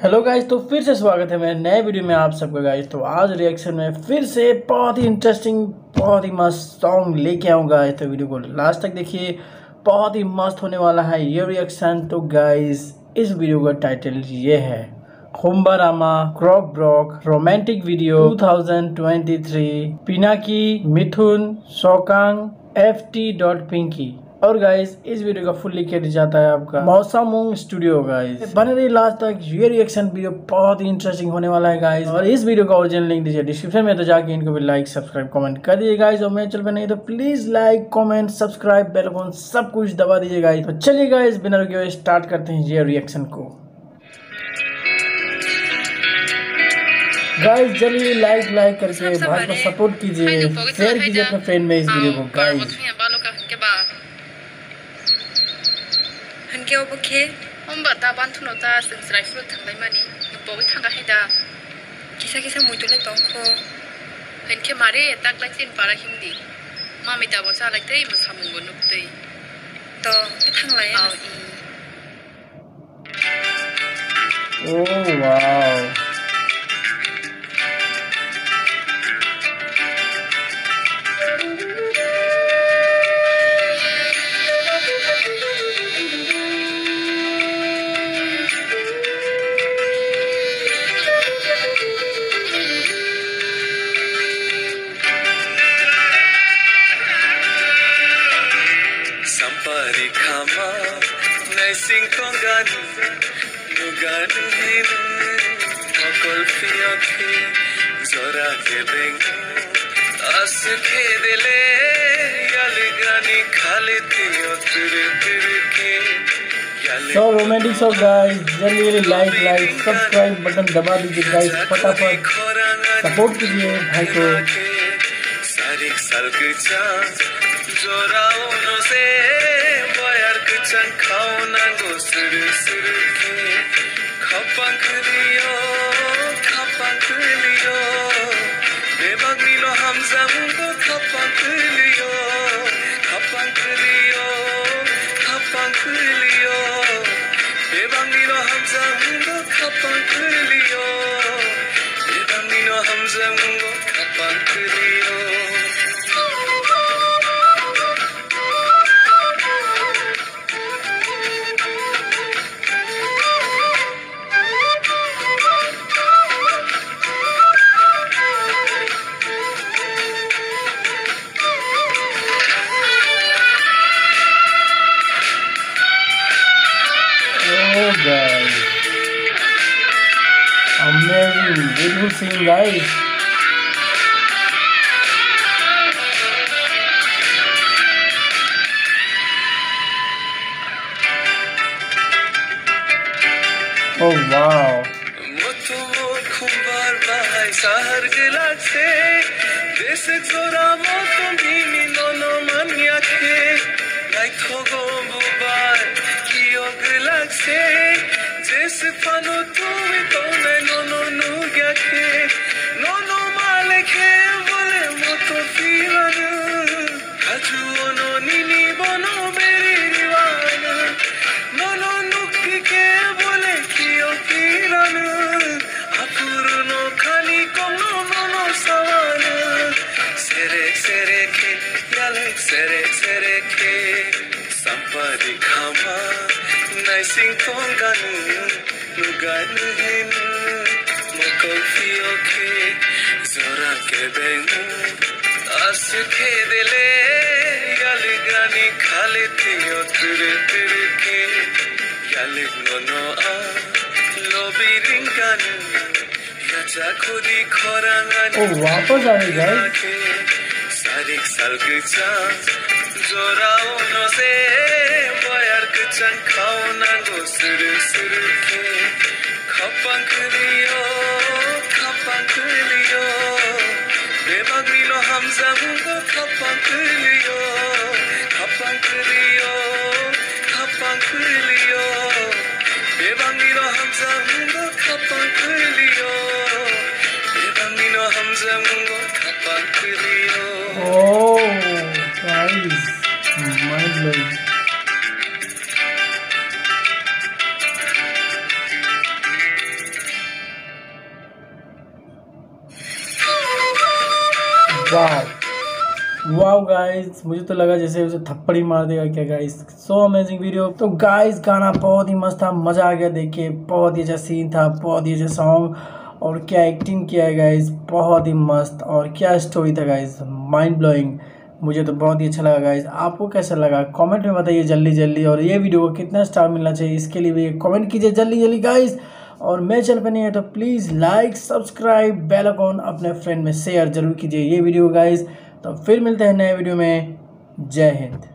Hello guys, तो फिर से स्वागत है मेरे नए वीडियो में आप सबका गाइस। तो आज रिएक्शन में फिर से बहुत ही इंटरेस्टिंग, बहुत ही मस्त सॉन्ग लेके आऊँ गाइस। तो वीडियो को लास्ट तक देखिए, बहुत ही मस्त होने वाला है ये रिएक्शन। तो गाइस, इस वीडियो का टाइटल ये है खुम्बारामा क्रॉक ब्रॉक रोमांटिक वीडियो 2023 पिनाकी मिथुन सोकांग ft.pinky। और गाइस, इस वीडियो का फुल लिख के जाता है आपका मौसामुंग स्टूडियो। गाइस बने रहिए लास्ट तक, ये रिएक्शन वीडियो बहुत ही इंटरेस्टिंग होने वाला है गाइस। और इस वीडियो का ओरिजिनल लिंक दीजिए डिस्क्रिप्शन में, तो जाके इनको भी लाइक सब्सक्राइब कमेंट कर दीजिए गाइस। और मेरे चैनल पे नहीं तो please like comment subscribe bell icon सब कुछ दबा दीजिए गाइस। तो चलिए गाइस, बिना रुके हुए स्टार्ट करते हैं ये रिएक्शन को। गाइस जल्दी लाइक करके भाई को सपोर्ट कीजिए, शेयर कीजिए अपने फ्रेंड में इस वीडियो को गाइस। हनके ओबके हमबा दा बानथुनो दा जोंस्राय फुल थांलाय मानि बबे थांगा हैदा किसा किसा मुइदुले दंखो हनके मारे ताकलाय सिन पारा हिमदि मामी दा बसा लाय तै मसामुंगो नुक्तै तो थांलाय ओ वाव, Sampari khama naising konganu nuganu hinu mokol piyokhe zora ke bengu as khedele yaligani khale tiyo tir ke so romantic song guys, जल्दी लाइक सब्सक्राइब बटन दबा दीजिए गाइस, फटाफट सपोर्ट कीजिए भाई को। सारिक सालक चांस जोराओ नो से बोयार कचन खाओ ना गो सुर के खपंक लियो बेबाग नीलो हमजा मुंगो खपंक लियो बेबाग नीलो हमजा मुंगो खपंक लियो बेबाग नीलो हमजा मुंगो खपंक लियो। Oh guys, amazing, beautiful scene guys. Oh wow. खुम्बार भाई सहर गिलासे देश जोरा मोतम भीनी नोनो मानिया के लाई थोगो बुबार कियो गिलासे जेस फानो तुमी तो मैं नोनो नुग्या के नोनो माले के बोले मोतो फीलन हाजू ओनो नीनी बोनो मेरी दीवान नोनो नुक्ति के बोले कियो फीलन Apuruno khani kono nono sawan sere ke yalek sere ke sampari khama naising tonganu nuganu hin mokol fio ke zora ke bengu as khedele yaligani khale tiyo tir ke yalig nono a lobi ringanu Oh, वापस आ गई guys. सारिक सालक chance जोराओ no से बोयार कचन खाओ ना गो सुर के खपंक लियो बेबाग नीलो हमजा मुंगो खपंक लियो बेबाग नीलो हमजा मुंगो खपंक लियो Oh guys, mind blowing. Wow guys, मुझे तो लगा जैसे उसे थप्पड़ ही मार देगा क्या गाइस। So amazing video. तो गाइस गाना बहुत ही मस्त था, मजा आ गया देखिए, बहुत ही अच्छा सीन था, बहुत ही अच्छा सॉन्ग, और क्या एक्टिंग किया है गाइस, बहुत ही मस्त, और क्या स्टोरी था गाइस, माइंड ब्लोइंग। मुझे तो बहुत ही अच्छा लगा गाइस। आपको कैसा लगा कमेंट में बताइए जल्दी जल्दी, और ये वीडियो को कितना स्टार मिलना चाहिए इसके लिए भी कमेंट कीजिए जल्दी जल्दी गाइस। और मेरे चैनल पर नहीं है तो please like subscribe bell icon अपने फ्रेंड में शेयर जरूर कीजिए ये वीडियो गाइस। तो फिर मिलते हैं नए वीडियो में। जय हिंद।